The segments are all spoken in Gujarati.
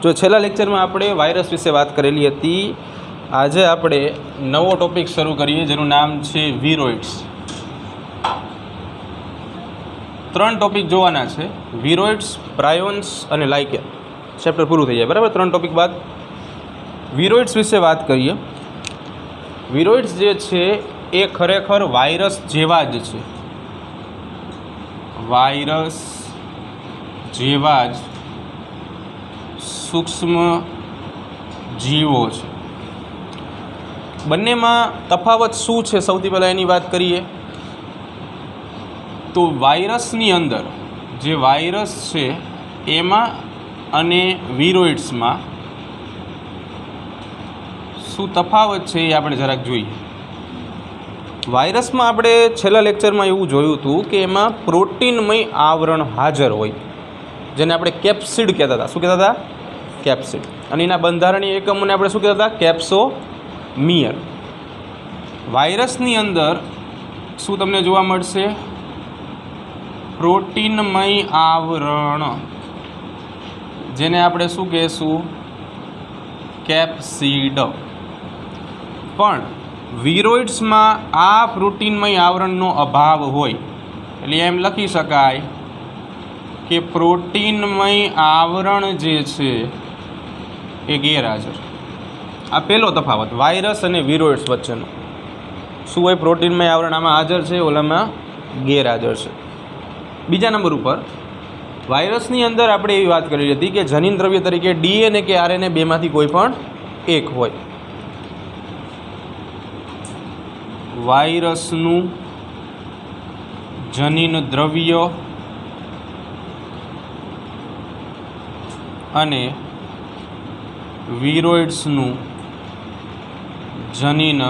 जो छेल्ला लेक्चरमां आपणे वायरस विषे वात करेली हती। आजे आपणे नवो टॉपिक शरू करीए जेनुं नाम छे विरोइड्स। 3 टॉपिक जोवाना छे, विरोइड्स, प्रायोन्स अने लाइकेन। चेप्टर पूरुं थई जाय बराबर। 3 टॉपिक बाद विरोइड्स विषे वात करीए। विरोइड्स जे छे ए खरेखर वायरस जेवा ज छे, वायरस जेवा ज सूक्ष्म जीवो छे। बंनेमां तफावत शुं छे सौथी पहेला एनी वात करीए तो वायरसनी अंदर जे वायरस छे एमां अने विरोइड्समां शुं तफावत छे ए आपणे जराक जोईए। वायरस में आपणे छेल्ला लेक्चर में एवं जोयुं हतुं कि एमां प्रोटीनमय आवरण हाजर होय, जेने आपणे केप्सिड कहेता हता। शुं कहेता हता? केप्सिड। अने एना बंधारणीय एकमोने आपणे शुं कहेता हता? केप्सोमियर। वायरसनी अंदर शुं तमने जोवा मळशे? प्रोटीनमय आवरण, जेने आपणे शुं कहेशुं? केप्सिड। पण विरोइड्स में आ प्रोटीनमय आवरणनो अभाव होय एटले एम लखी शकाय कि प्रोटीनमय आवरण जे छे ए गैरहाजर। आ पहेलो तफावत वायरस अने विरोइड्स वच्चेनो। शुं होय? प्रोटीनमय आवरण आमां हाजर छे, ओलामां गैरहाजर छे। बीजा नंबर पर वायरसनी अंदर आपणे एवी वात करेली हती कि जनीन द्रव्य तरीके डीएनए के आरएनए बेमांथी कोई पण एक होय। वायरसनु जनीन द्रव्य अने विरोइड्सनु जनीन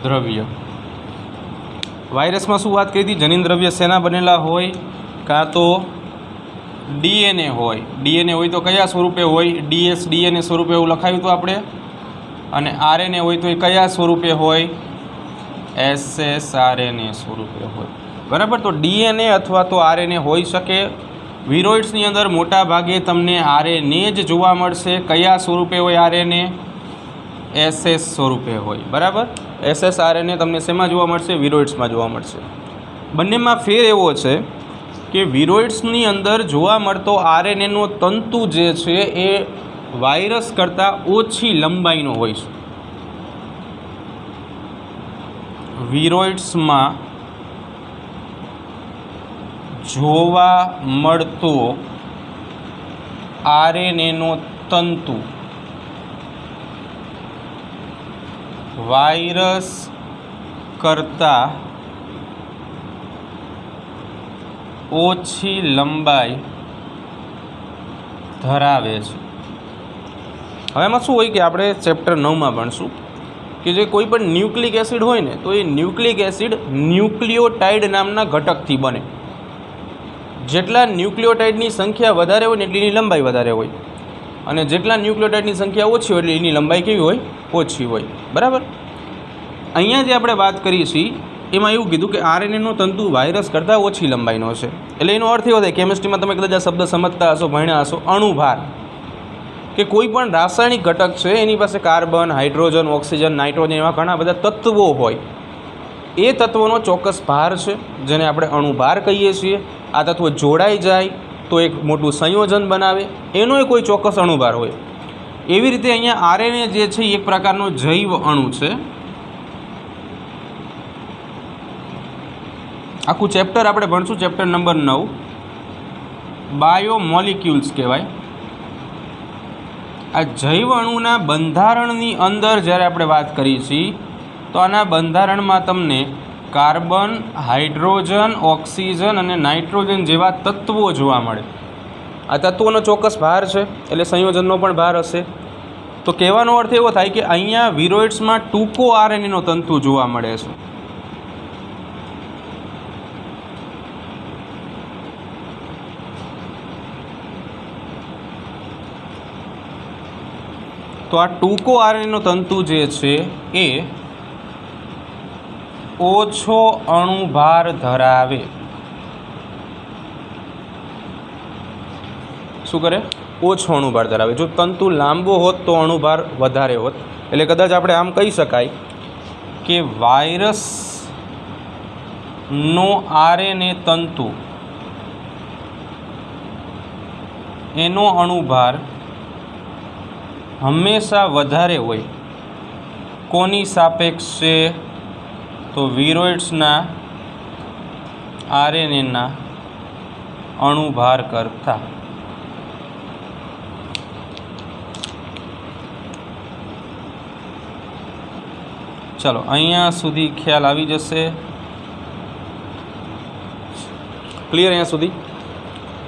द्रव्य। वायरस में शुं वात करी थी? जनीन द्रव्य सेना बनेला होय? कां तो डीएनए होय। डीएनए होय तो कया स्वरूपे होय? डीएस डीएनए स्वरूपे एवुं लखाव्युं हतुं आपणे। अने आरएनए होय तो कया स्वरूपे होय? एसएसआरएनए स्वरूपे होय। बराबर। तो डीएनए अथवा तो आरएनए होई शके। विरोइड्सनी अंदर मोटा भागे तमने आरएनए ज जोवा मळशे। कया स्वरूपे होय आरएनए? एसएस स्वरूपे होय। बराबर। एसएसआरएनए तमने शेमां जोवा मळशे? विरोइड्समां जोवा मळशे। बंनेमां फेर एवो छे कि विरोइड्सनी अंदर जोवा मळतो आरएनएनो तंतु जे छे ए वायरस करता ओછી लंबाईनो होय छे। विरोइड्स में जोवा मळतो आरएनएनो तंतु वायरस करता ओછી लंबाई धरावे छे। हवे एमां शुं होय कि आपणे चेप्टर 9 में भणशुं कि जे कोईपण न्यूक्लिक एसिड होय ने तो ए न्यूक्लिक एसिड न्यूक्लियोटाइड नामना घटकथी बने। जेटला न्यूक्लियोटाइडनी संख्या वधारे होय एटली एनी लंबाई वधारे होय, अने जेटला न्यूक्लियोटाइडनी संख्या ओછી होय एटली एनी लंबाई केवी होय? ओછી होय। बराबर। अहींया जे आपणे वात करीए छीए एमां एवुं कीधुं कि आरएनएनो तंतु वायरस करता ओછી लंबाईनो छे। एटले एनो अर्थ एवो थाय, केमिस्ट्रीमां तमे कदाच आ शब्द समजता हशो, भण्या हशो, अणुभार। कि कोईपण रासायणिक घटक है एनी पासे कार्बन, हाइड्रोजन, ऑक्सीजन, नाइट्रोजन एवा घणा बधा तत्वों होय। ए तत्वोनो चोक्कस भार छे जेने आपणे अणुभार कहीए छीए। आ तत्व जोड़ाई जाय तो एक मोटुं संयोजन बनावे, एनो कोई चोक्कस अणुभार होय। एवी रीते अहींया आरएनए जे छे एक प्रकारनो जैव अणु छे। आखुं चेप्टर आपणे भणशुं, चेप्टर नंबर 9 बायोमोलिक्यूल्स कहेवाय। आ जैव अणुना बंधारणनी अंदर ज्यारे आपणे वात करी छीए तो आना बंधारणमां तमने कार्बन, हाइड्रोजन, ऑक्सीजन अने नाइट्रोजन जेवा तत्वों जोवा मळे। आ तत्वोनो चोक्कस भार छे एटले संयोजननो पण भार हशे। तो कहेवानो अर्थ एवो थाय कि अहींया विरोइड्समां टूंको आरएनएनो तंतु जोवा मळे छे। तो आ टूंको आरएनएनो तंतु जे छे ए ओछो अणुभार धरावे। શું કરે? ઓછો અણુભાર ધરાવે. જો તંતુ લાંબો હોત તો અણુભાર વધારે હોત. એટલે કદાચ આપણે આમ કહી શકાય કે વાયરસનો RNA તંતુ એનો અણુભાર હંમેશા વધારે હોય. કોની સાપેક્ષે? તો વિરોઇડ્સના RNAના અણુભાર કરતાં. ચલો અહીંયા સુધી ખ્યાલ આવી જશે. ક્લિયર અહીંયા સુધી?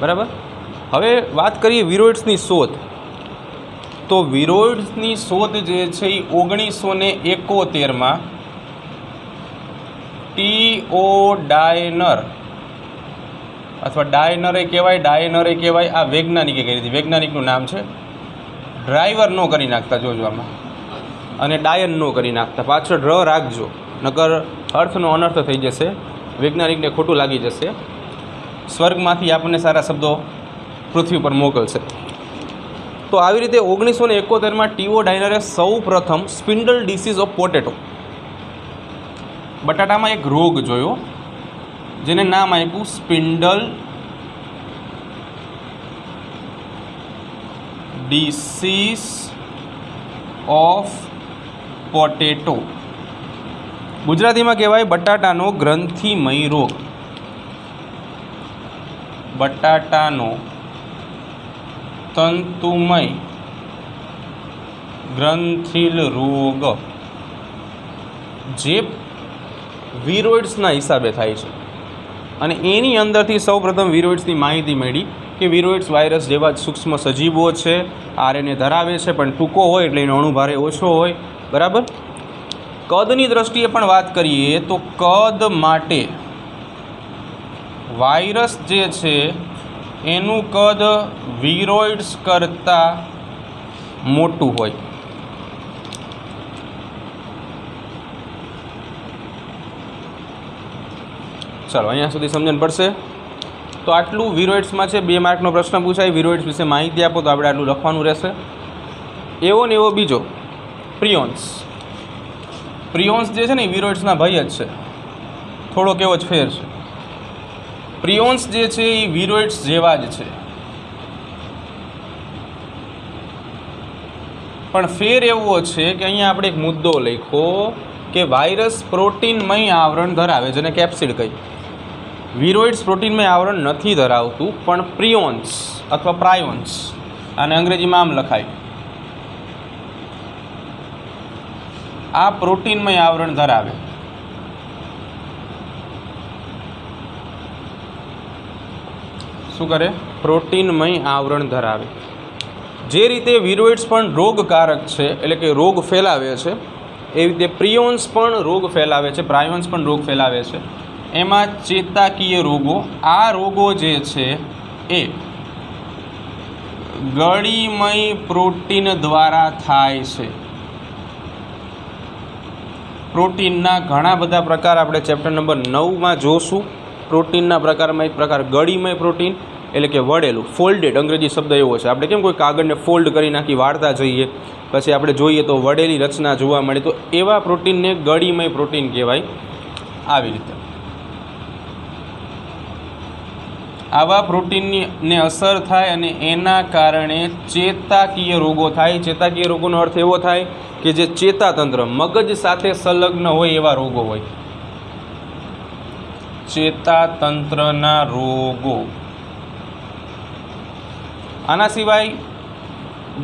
બરાબર. હવે વાત કરીએ વિરોઇડ્સની શોધ. તો વિરોઇડ્સની શોધ જે છે એ 1971માં T.O. ડાયનર અથવા ડાયનરે કહેવાય આ વૈજ્ઞાનિકે કરી હતી. વૈજ્ઞાનિકનું નામ છે. ડ્રાઈવર નો કરી નાખતા જોજો આમાં, અને ડાયન નો કરી નાખતા. પાછળ ર રાખજો, નકર અર્થનો અનર્થ થઈ જશે, વૈજ્ઞાનિકને ખોટું લાગી જશે. સ્વર્ગમાંથી આપણને સારા શબ્દો પૃથ્વી પર મોકલશે. તો આવી રીતે 1971માં T.O. ડાયનરે સૌ પ્રથમ સ્પિન્ડલ ડિસીઝ ઓફ પોટેટો, બટાટામાં એક રોગ જોયો જેને નામ આપ્યું સ્પિન્ડલ ડિસીઝ ઓફ પોટેટો. ગુજરાતીમાં કહેવાય બટાટાનો ગ્રંથિમય રોગ. બટાટાનો તંતુમય ગ્રંથિલ રોગ, જે વિરોઇડ્સના હિસાબે થાય છે. અને એની અંદરથી સૌપ્રથમ વિરોઇડ્સની માહિતી મળી કે વિરોઇડ્સ વાયરસ જેવા સૂક્ષ્મ સજીવો છે, RNA ધરાવે છે, પણ ટૂંકો હોય એટલે એનો અણુભારે ઓછો હોય. બરાબર. કદની દ્રષ્ટિએ પણ વાત કરીએ તો કદ માટે વાયરસ જે છે એનું કદ વિરોઇડ્સ કરતાં મોટું હોય. ચાલો અહીંયા સુધી સમજણ પડશે. તો આટલું વિરોઇડ્સમાં છે. 2 માર્કનો પ્રશ્ન પૂછાય, વિરોઇડ્સ વિશે માહિતી આપો, તો આપણે આટલું લખવાનું રહેશે. એવો ને એવો બીજો પ્રિયોન્સ. પ્રિયોન્સ જે છે ને એ વિરોઇડ્સના ભાઈ જ છે, થોડોક એવો જ ફેર છે. પ્રિયોન્સ જે છે એ વિરોઇડ્સ જેવા જ છે, પણ ફેર એવો છે કે અહીંયા આપણે એક મુદ્દો લખ્યો કે વાયરસ પ્રોટીનમય આવરણ ધરાવે, જેને કેપ્સિડ કહી. વિરોઇડ્સ પ્રોટીનમય આવરણ નથી ધરાવતું, પણ પ્રિયોન્સ અથવા પ્રાયોન્સ, આને અંગ્રેજીમાં આમ લખાય, આ પ્રોટીનમય આવરણ ધરાવે. શું કરે? પ્રોટીનમય આવરણ ધરાવે. જે રીતે વિરોઇડ્સ પણ રોગકારક છે, એટલે કે રોગ ફેલાવે છે, એવી રીતે પ્રિયોન્સ પણ રોગ ફેલાવે છે, પ્રાયોન્સ પણ રોગ ફેલાવે છે. એમાં ચેતાકીય રોગો, આ રોગો જે છે એ ગળીમય પ્રોટીન દ્વારા થાય છે. પ્રોટીનના ઘણા બધા પ્રકાર આપણે ચેપ્ટર નંબર 9માં જોશું. પ્રોટીનના પ્રકારમાં એક પ્રકાર ગળીમય પ્રોટીન, એટલે કે વળેલું, ફોલ્ડેડ, અંગ્રેજી શબ્દ એવો છે. આપણે કેમ કોઈ કાગળને ફોલ્ડ કરી નાખી વાળતા જઈએ, પછી આપણે જોઈએ તો વળેલી રચના જોવા મળે, તો એવા પ્રોટીનને ગળીમય પ્રોટીન કહેવાય. આવી રીતે આવા પ્રોટીનને અસર થાય અને એના કારણે ચેતાકીય રોગો થાય. ચેતાકીય રોગોનો અર્થ એવો થાય કે જે ચેતાતંત્ર, મગજ સાથે સંલગ્ન હોય એવા રોગો હોય. ચેતાતંત્રના રોગો. આના સિવાય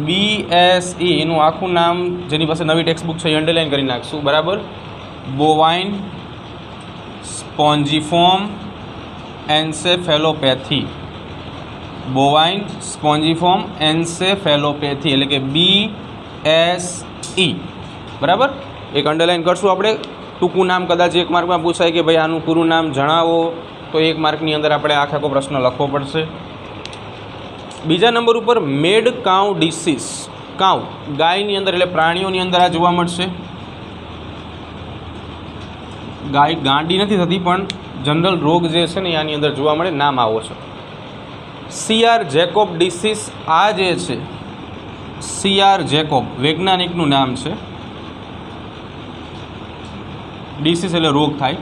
BSE એનું આખું નામ, જેની પાસે નવી ટેક્સ્ટ બુક છે એ અંડરલાઇન કરી નાખશું. બરાબર. બોવાઇન સ્પોન્જીફોર્મ એન્સેફેલોપેથી. બોવાઇન સ્પોન્જીફોર્મ એન્સેફેલોપેથી, એટલે કે BSE. બરાબર. એક અંડરલાઇન કરશું આપણે. ટૂંકું નામ કદાચ 1 માર્કમાં પૂછાય કે ભાઈ આનું પૂરું નામ જણાવો, તો 1 માર્કની અંદર આપણે આખો પ્રશ્ન લખવો પડશે. બીજા નંબર ઉપર મેડ કાઉ ડિસીઝ. કાઉ ગાયની અંદર, એટલે પ્રાણીઓની અંદર આ જોવા મળશે. ગાય ગાંડી નથી થતી, પણ જનરલ રોગ જે છે ને આની અંદર જોવા મળે. નામ આવો છે. CR જેકોબ ડિસીઝ, આ જે છે CR જેકોબ વૈજ્ઞાનિકનું નામ છે. ડિસીઝ એટલે રોગ થાય,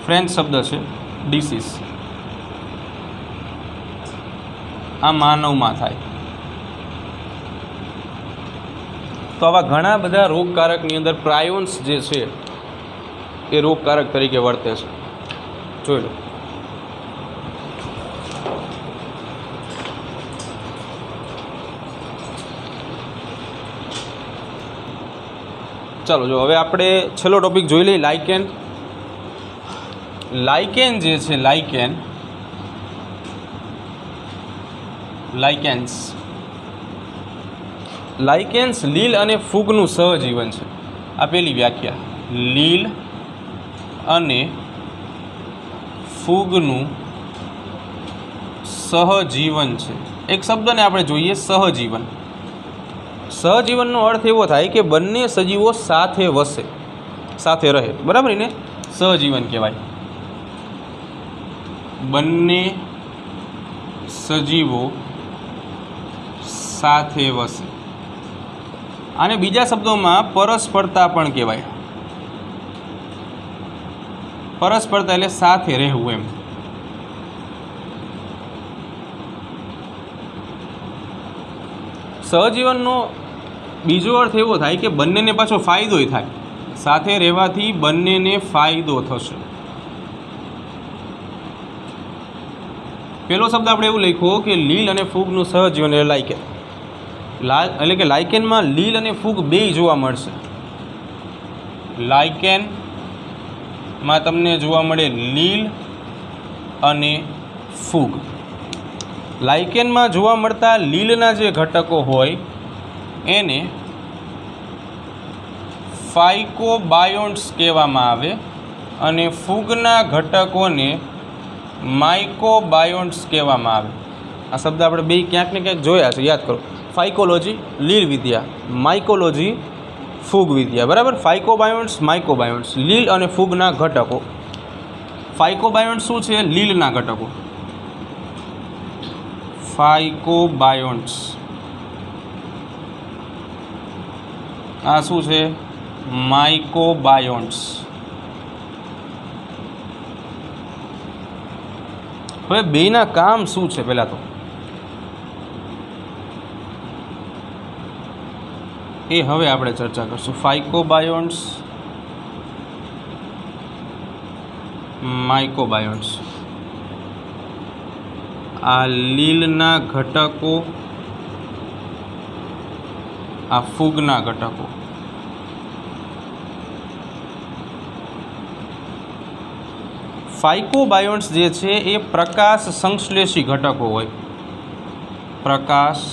ફ્રેન્ચ શબ્દ છે ડિસીઝ. આ માનવમાં થાય. તો આવા ઘણા બધા રોગકારકની અંદર પ્રાયોન્સ જે છે એ રોગકારક તરીકે વર્તે છે. જોઈ લો. ચાલો, જો હવે આપણે છેલ્લો ટોપિક જોઈ લઈએ, લાઇકેન. લાઇકેન જે છે, લાઇકેન્સ લીલ અને ફૂગનું સહજીવન છે. આ પહેલી વ્યાખ્યા. લીલ અને ફૂગનું સહજીવન છે. એક શબ્દને આપણે જોઈએ, સહજીવન. સહજીવનનો અર્થ એવો થાય કે બંને સજીવો સાથે વસે, સાથે રહે. બરાબર ને? સહજીવન કહેવાય. બંને સજીવો સાથે વસે. આને બીજા શબ્દોમાં પરસ્પરતા પણ કહેવાય. પરસ્પરતા એટલે સાથે રહેવું એમ. સહજીવનનો બીજો અર્થ એવો થાય કે બંનેને પાછો ફાયદોય થાય. સાથે રહેવાથી બંનેને ફાયદો થશે. પહેલો શબ્દ આપણે એવું લખ્યો કે લીલ અને ફૂગનું સહજીવન એટલે લાઇકેન. એટલે કે લાઇકેનમાં લીલ અને ફૂગ બેય જોવા મળશે. લાઇકેનમાં તમને જોવા મળે લીલ અને ફૂગ. લાઇકેનમાં જોવા મળતા લીલના જે ઘટકો હોય એને ફાઇકોબાયોન્ટ્સ કહેવામાં આવે અને ફૂગના ઘટકોને માઇકોબાયોન્ટ્સ કહેવામાં આવે. આ શબ્દ આપણે બે ક્યાંક ને ક્યાંક જોયા છે, યાદ કરો. ફાઇકોલોજી લીલ વિદ્યા, માઇકોલોજી ફૂગ વિદ્યા. બરાબર? ફાઇકોબાયોન્ટ્સ, માઇકોબાયોન્ટ્સ, લીલ અને ફૂગના ઘટકો. ફાઇકોબાયોન્ટ્સ શું છે? લીલના ઘટકો. ફાઇકોબાયોન્ટ્સ આ શું છે? માઇકોબાયોન્ટ્સ. હવે બેના કામ શું છે પહેલાં તો એ હવે આપણે ચર્ચા કરશું. ફાઇકોબાયોન્ટ્સ, માઇકોબાયોન્ટ્સ. આ લીલના ઘટકો, આ ફૂગના ઘટકો. ફાઇકોબાયોન્ટ્સ જે છે એ પ્રકાશ સંશ્લેષી ઘટકો હોય. પ્રકાશ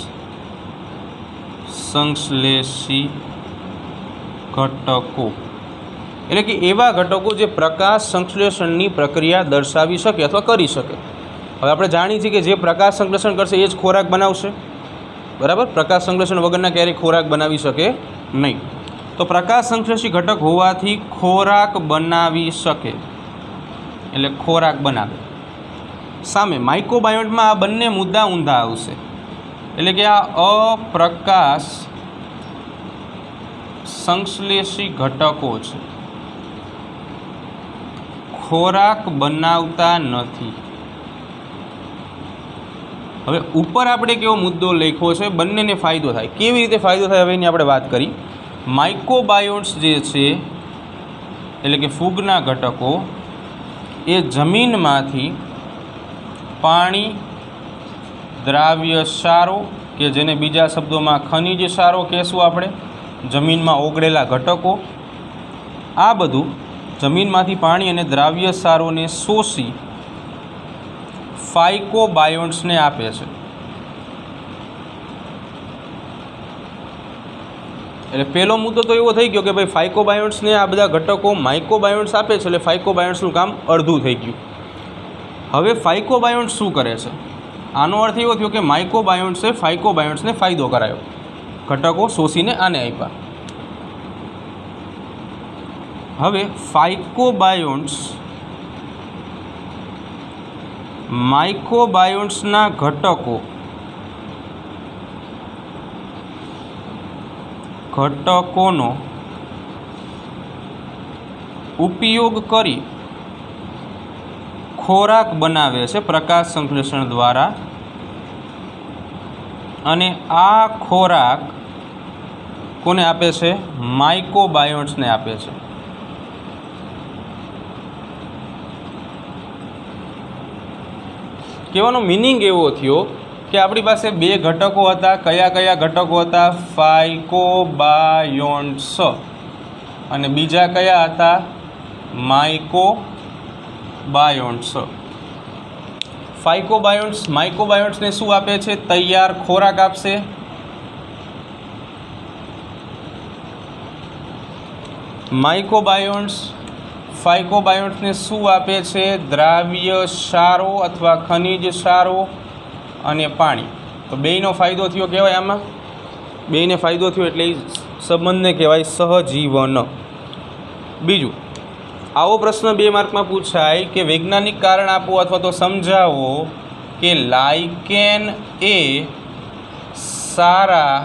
સંશ્લેષી ઘટકો એટલે કે એવા ઘટકો જે પ્રકાશ સંશ્લેષણની પ્રક્રિયા દર્શાવી શકે અથવા કરી શકે. હવે આપણે જાણીએ છીએ કે જે પ્રકાશ સંશ્લેષણ કરશે એ જ ખોરાક બનાવશે. બરાબર? પ્રકાશ સંશ્લેષણ વગરના ક્યારેય ખોરાક બનાવી શકે નહીં. તો પ્રકાશ સંશ્લેષી ઘટક હોવાથી ખોરાક બનાવી શકે એટલે ખોરાક બનાવે. સામે માઇકોબાયોન્ટમાં આ બંને મુદ્દા ઊંધા આવશે. એટલે કે આ અપ્રકાશ સંશ્લેષી ઘટકો છે, ખોરાક બનાવતા નથી. હવે ઉપર આપણે કેવો મુદ્દો લખ્યો છે? બંનેને ફાયદો થાય. કેવી રીતે ફાયદો થાય હવે એની આપણે વાત કરી. માઇકોબાયોન્ટ્સ જે છે એટલે કે ફૂગના ઘટકો એ જમીનમાંથી પાણી, દ્રાવ્ય ક્ષારો કે જેને બીજા શબ્દોમાં ખનિજ ક્ષારો કહેશું આપણે, જમીનમાં ઓગળેલા ઘટકો, આ બધું જમીનમાંથી પાણી અને દ્રાવ્ય ક્ષારોને શોષી ફાઇકોબાયોન્ટ્સને આપે છે. એટલે પહેલો મુદ્દો તો એવો થઈ ગયો કે ભાઈ ફાઇકોબાયોન્ટ્સને આ બધા ઘટકો માઇકોબાયોન્ટ્સ આપે છે એટલે ફાઇકોબાયોન્ટ્સનું કામ અડધું થઈ ગયું. હવે ફાઇકોબાયોન્ટ્સ શું કરે છે? આનો અર્થ એવો થયો કે માઇકોબાયોન્ટ્સે ફાઇકોબાયોન્ટ્સને ફાયદો કરાયો, ઘટકો શોષીને આને આપ્યા. હવે ફાઇકોબાયોન્ટ્સ માઇક્રોબાયોન્ટ્સના ઘટકોનો ઉપયોગ કરી ખોરાક બનાવે છે પ્રકાશ સંશ્લેષણ દ્વારા, અને આ ખોરાક કોને આપે છે? માઇક્રોબાયોન્ટ્સને આપે છે. કહેવાનો મિનિંગ એવો થયો કે આપણી પાસે બે ઘટકો હતા. કયા કયા ઘટકો હતા? ફાઇકોબાયોન્ટ્સ, અને બીજા કયા હતા? માઇક્રોબાયોન્ટ્સ. માઇક્રોબાયોન્ટ્સને શું આપે છે? તૈયાર ખોરાક આપશે. ફાઇકોબાયોન્ટ્સને શું આપે છે? દ્રાવ્ય ક્ષારો અથવા ખનિજ ક્ષારો અને પાણી. તો બેયનો ફાયદો થયો. કહેવાય આમાં બેયને ફાયદો થયો એટલે એ સંબંધને કહેવાય સહજીવન. બીજું, આવો પ્રશ્ન 2 માર્કમાં પૂછાય કે વૈજ્ઞાનિક કારણ આપો અથવા તો સમજાવો કે લાઇકેન એ સારા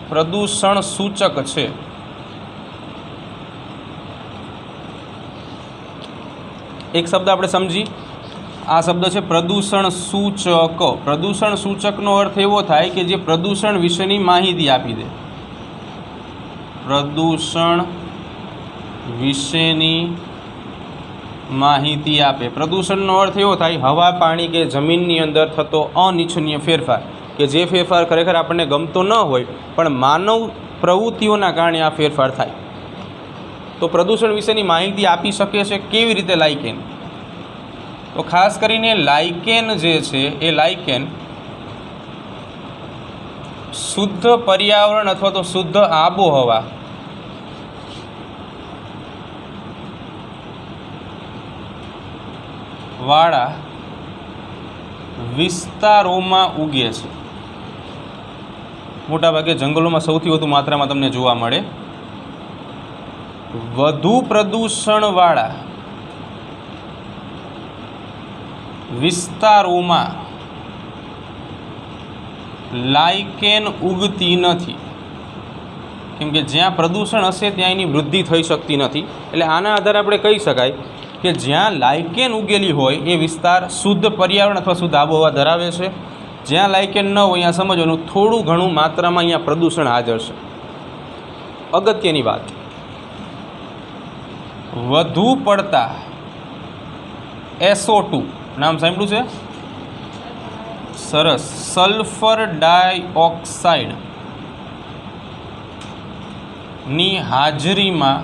પ્રદૂષણ સૂચક છે. એક શબ્દ આપણે સમજી, આ શબ્દ છે પ્રદૂષણ સૂચક. પ્રદૂષણ સૂચકનો અર્થ એવો થાય કે જે પ્રદૂષણ વિશેની માહિતી આપી દે. પ્રદૂષણ વિશેની માહિતી આપે. પ્રદૂષણનો અર્થ એવો થાય હવા, પાણી કે જમીનની અંદર થતો અનિચ્છનીય ફેરફાર, કે જે ફેરફાર ખરેખર આપણને ગમતો ન હોય પણ માનવ પ્રવૃત્તિઓના કારણે આ ફેરફાર થાય. તો પ્રદૂષણ વિશેની માહિતી આપી શકે છે. કેવી રીતે? લાઇકેન. તો ખાસ કરીને લાઇકેન જે છે એ લાઇકેન શુદ્ધ પર્યાવરણ અથવા તો શુદ્ધ આબોહવા વાળા વિસ્તારોમાં ઉગે છે. મોટાભાગે જંગલોમાં સૌથી વધુ માત્રામાં તમને જોવા મળે. વધુ પ્રદૂષણવાળા વિસ્તારોમાં લાઇકેન ઉગતી નથી, કેમ કે જ્યાં પ્રદૂષણ હશે ત્યાં એની વૃદ્ધિ થઈ શકતી નથી. એટલે આના આધારે આપણે કહી શકાય કે જ્યાં લાઇકેન ઉગેલી હોય એ વિસ્તાર શુદ્ધ પર્યાવરણ અથવા શુદ્ધ આબોહવા ધરાવે છે. જ્યાં લાઇકેન ન હોય અહીંયા સમજવાનું થોડું ઘણું માત્રામાં અહીંયા પ્રદૂષણ હાજર છે. અગત્યની વાત, વધુ પડતા SO2 નામ સાંભળ્યું છે? સરસ. સલ્ફર ડાયોક્સાઇડ ની હાજરીમાં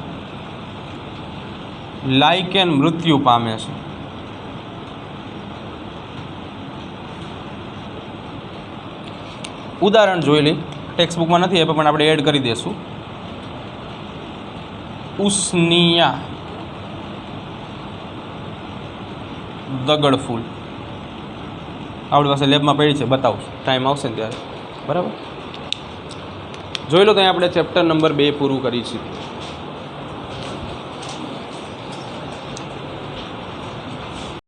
લાઇકેન મૃત્યુ પામે છે. ઉદાહરણ જોઈ લઈ. ટેક્સ્ટ બુકમાં નથી આપ્યા પણ આપણે એડ કરી દઈશું. ઉષ્ણિયા દગડફૂલ આપણી પાસે લેબમાં પડી છે, બતાવશું ટાઈમ આવશે ને ત્યારે. બરાબર, જોઈ લો. ત્યાં આપણે ચેપ્ટર નંબર 2 પૂરું કરી છે.